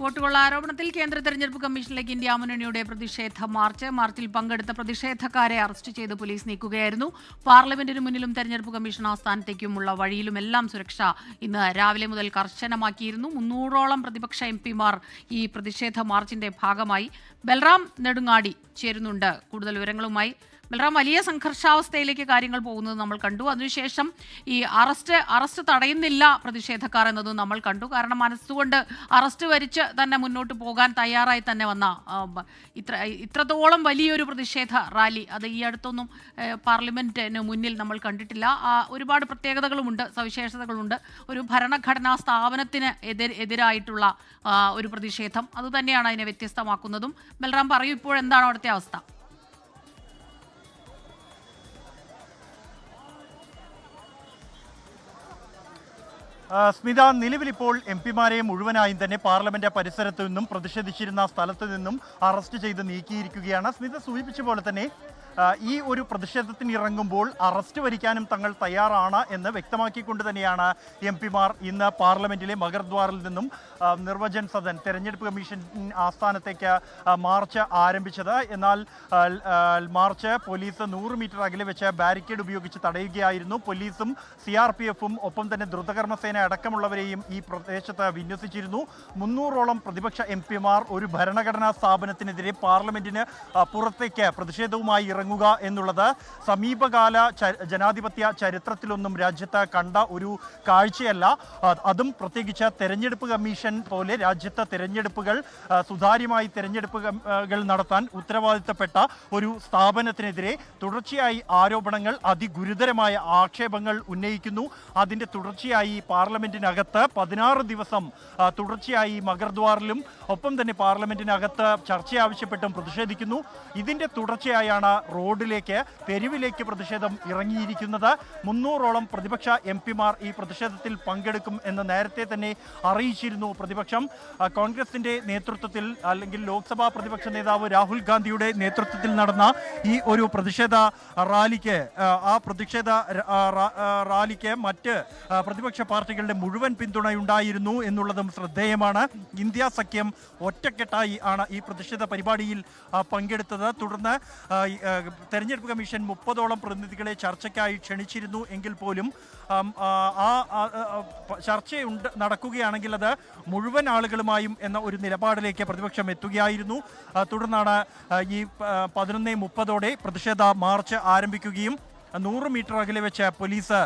വോട്ടുകൊള്ള ആരോപണത്തിൽ കേന്ദ്ര തെരഞ്ഞെടുപ്പ് കമ്മീഷനിലേക്ക് ഇന്ത്യ മുന്നണിയുടെ പ്രതിഷേധ മാർച്ചിൽ പങ്കെടുത്ത പ്രതിഷേധക്കാരെ അറസ്റ്റ് ചെയ്ത് പോലീസ് നീക്കുകയായിരുന്നു. പാർലമെന്റിന് മുന്നിലും തെരഞ്ഞെടുപ്പ് കമ്മീഷൻ ആസ്ഥാനത്തേക്കുമുള്ള വഴിയിലുമെല്ലാം സുരക്ഷ ഇന്ന് രാവിലെ മുതൽ കർശനമാക്കിയിരുന്നു. 300ഓളം പ്രതിപക്ഷ എംപിമാർ ഈ പ്രതിഷേധ മാർച്ചിന്റെ ഭാഗമായി. ബൽറാം നെടുങ്ങാടി ചേരുന്നുണ്ട് കൂടുതൽ വിവരങ്ങളുമായി. ബൽറാം, വലിയ സംഘർഷാവസ്ഥയിലേക്ക് കാര്യങ്ങൾ പോകുന്നത് നമ്മൾ കണ്ടു. അതിനുശേഷം ഈ അറസ്റ്റ് തടയുന്നില്ല പ്രതിഷേധക്കാർ എന്നതും നമ്മൾ കണ്ടു. കാരണം മനസ്സുകൊണ്ട് അറസ്റ്റ് വരിച്ച് തന്നെ മുന്നോട്ട് പോകാൻ തയ്യാറായി തന്നെ വന്ന ഇത്രത്തോളം വലിയൊരു പ്രതിഷേധ റാലി അത് ഈ അടുത്തൊന്നും പാർലമെന്റിന് മുന്നിൽ നമ്മൾ കണ്ടിട്ടില്ല. ഒരുപാട് പ്രത്യേകതകളുമുണ്ട്, സവിശേഷതകളുണ്ട്. ഒരു ഭരണഘടനാ സ്ഥാപനത്തിന് എതിരായിട്ടുള്ള ഒരു പ്രതിഷേധം അതുതന്നെയാണ് അതിനെ വ്യത്യസ്തമാക്കുന്നതും. ബൽറാം പറയൂ, ഇപ്പോഴെന്താണ് അവിടുത്തെ അവസ്ഥ? സ്മിത, നിലവിലിപ്പോൾ എംപിമാരെ മുഴുവനായും തന്നെ പാർലമെന്റ് പരിസരത്തു നിന്നും പ്രതിഷേധിച്ചിരുന്ന സ്ഥലത്ത് നിന്നും അറസ്റ്റ് ചെയ്ത് നീക്കിയിരിക്കുകയാണ്. സ്മിത സൂചിപ്പിച്ച പോലെ തന്നെ ഈ ഒരു പ്രതിഷേധത്തിന് ഇറങ്ങുമ്പോൾ അറസ്റ്റ് വരിക്കാനും തങ്ങൾ തയ്യാറാണ് എന്ന് വ്യക്തമാക്കിക്കൊണ്ട് തന്നെയാണ് എംപിമാർ ഇന്ന് പാർലമെന്റിലെ മഗർദ്വാറിൽ നിന്നും നിർവചൻ സദൻ തെരഞ്ഞെടുപ്പ് കമ്മീഷൻ ആസ്ഥാനത്തേക്ക് മാർച്ച് ആരംഭിച്ചത്. എന്നാൽ മാർച്ച് പോലീസ് 100 മീറ്റർ അകലെ വെച്ച് ബാരിക്കേഡ് ഉപയോഗിച്ച് തടയുകയായിരുന്നു. പോലീസും CRPFും ഒപ്പം തന്നെ ദ്രുതകർമ്മസേന അടക്കമുള്ളവരെയും ഈ പ്രദേശത്ത് വിന്യസിച്ചിരുന്നു. 300ഓളം പ്രതിപക്ഷ എംപിമാർ ഒരു ഭരണഘടനാ സ്ഥാപനത്തിനെതിരെ പാർലമെന്റിന് പുറത്തേക്ക് പ്രതിഷേധവുമായി ഇറങ്ങുക എന്നുള്ളത് സമീപകാല ജനാധിപത്യ ചരിത്രത്തിലൊന്നും രാജ്യത്ത് കണ്ട ഒരു കാഴ്ചയല്ല. അതും പ്രത്യേകിച്ച് തെരഞ്ഞെടുപ്പ് കമ്മീഷൻ പോലെ രാജ്യത്തെ തെരഞ്ഞെടുപ്പുകൾ സുതാര്യമായി തെരഞ്ഞെടുപ്പുകൾ നടത്താൻ ഉത്തരവാദിത്തപ്പെട്ട ഒരു സ്ഥാപനത്തിനെതിരെ തുടർച്ചയായി ആരോപണങ്ങൾ, അതിഗുരുതരമായ ആക്ഷേപങ്ങൾ ഉന്നയിക്കുന്നു. അതിൻ്റെ തുടർച്ചയായി പാർലമെന്റിനകത്ത് 16 ദിവസം തുടർച്ചയായി മഗർദ്വാറിലും ഒപ്പം തന്നെ പാർലമെന്റിനകത്ത് ചർച്ച ആവശ്യപ്പെട്ടും പ്രതിഷേധിക്കുന്നു. ഇതിൻ്റെ തുടർച്ചയായാണ് റോഡിലേക്ക്, തെരുവിലേക്ക് പ്രതിഷേധം ഇറങ്ങിയിരിക്കുന്നത്. 300ഓളം പ്രതിപക്ഷ എംപിമാർ ഈ പ്രതിഷേധത്തിൽ പങ്കെടുക്കും എന്ന് നേരത്തെ തന്നെ അറിയിച്ചിരുന്നു പ്രതിപക്ഷം. കോൺഗ്രസിന്റെ നേതൃത്വത്തിൽ, അല്ലെങ്കിൽ ലോക്സഭാ പ്രതിപക്ഷ നേതാവ് രാഹുൽ ഗാന്ധിയുടെ നേതൃത്വത്തിൽ നടന്ന ഈ ഒരു പ്രതിഷേധ റാലിക്ക് മറ്റ് പ്രതിപക്ഷ പാർട്ടികളുടെ മുഴുവൻ പിന്തുണയുണ്ടായിരുന്നു എന്നുള്ളതും ശ്രദ്ധേയമാണ്. ഇന്ത്യ സഖ്യം ഒറ്റക്കെട്ടായി ആണ് ഈ പ്രതിഷേധ പരിപാടിയിൽ പങ്കെടുത്തത്. തുടർന്ന് തെരഞ്ഞെടുപ്പ് കമ്മീഷൻ 30ഓളം പ്രതിനിധികളെ ചർച്ചയ്ക്കായി ക്ഷണിച്ചിരുന്നു എങ്കിൽ പോലും ചർച്ച നടക്കുകയാണെങ്കിൽ അത് മുഴുവൻ ആളുകളുമായും എന്ന ഒരു നിലപാടിലേക്ക് പ്രതിപക്ഷം എത്തുകയായിരുന്നു. തുടർന്നാണ് ഈ 11:30 പ്രതിഷേധ മാർച്ച് ആരംഭിക്കുകയും 100 മീറ്റർ അകലെ വെച്ച് പോലീസ്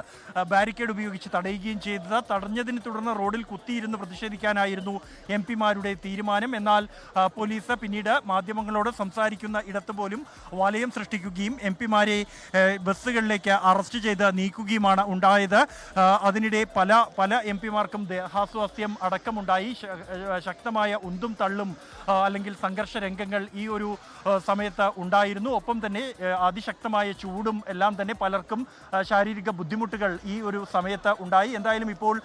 ബാരിക്കേഡ് ഉപയോഗിച്ച് തടയുകയും ചെയ്തത്. തടഞ്ഞതിനെ തുടർന്ന് റോഡിൽ കുത്തിയിരുന്ന് പ്രതിഷേധിക്കാനായിരുന്നു എംപിമാരുടെ തീരുമാനം. എന്നാൽ പോലീസ് പിന്നീട് മാധ്യമങ്ങളോട് സംസാരിക്കുന്ന ഇടത്ത് പോലും വലയം സൃഷ്ടിക്കുകയും എംപിമാരെ ബസ്സുകളിലേക്ക് അറസ്റ്റ് ചെയ്ത് നീക്കുകയുമാണ് ഉണ്ടായത്. അതിനിടെ പല എംപിമാർക്കും ദേഹാസ്വാസ്ഥ്യം അടക്കമുണ്ടായി. ശക്തമായ ഉന്തും തള്ളും അല്ലെങ്കിൽ സംഘർഷ രംഗങ്ങൾ ഈ ഒരു സമയത്ത് ഉണ്ടായിരുന്നു. ഒപ്പം തന്നെ അതിശക്തമായ ചൂടും എല്ലാം തന്നെ പലർക്കും ശാരീരിക ബുദ്ധിമുട്ടുകൾ ഈ ഒരു സമയത്ത് ഉണ്ടായി. എന്തായാലും ഇപ്പോൾ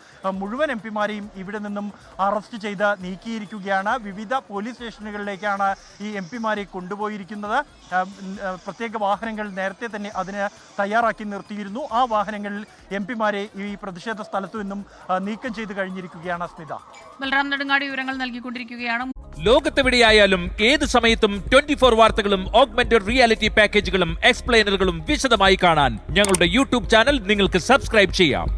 മുഴുവൻ എംപിമാരെയും ഇവിടെ നിന്നും അറസ്റ്റ് ചെയ്ത് നീക്കിയിരിക്കുകയാണ്. വിവിധ പോലീസ് സ്റ്റേഷനുകളിലേക്കാണ് ഈ എംപിമാരെ കൊണ്ടുപോയിരിക്കുന്നത്. പ്രത്യേക വാഹനങ്ങൾ നേരത്തെ തന്നെ അതിന് തയ്യാറാക്കി നിർത്തിയിരുന്നു. ആ വാഹനങ്ങളിൽ എംപിമാരെ ഈ പ്രതിഷേധ സ്ഥലത്തു നിന്നും നീക്കം ചെയ്ത് കഴിഞ്ഞിരിക്കുകയാണ്. സ്മിത, ബൽറാം നെടുങ്ങാടി വിവരങ്ങൾ നൽകിക്കൊണ്ടിരിക്കുകയാണ്. ലോകത്തെവിടെയായാലും ഏത് സമയത്തും 24 വാർത്തകളും ഓഗ്മെന്റഡ് റിയാലിറ്റി പാക്കേജുകളും എക്സ്പ്ലെയിനറുകളും വിശദമായി കാണാൻ ഞങ്ങളുടെ YouTube ചാനൽ നിങ്ങൾക്ക് സബ്സ്ക്രൈബ് ചെയ്യാം.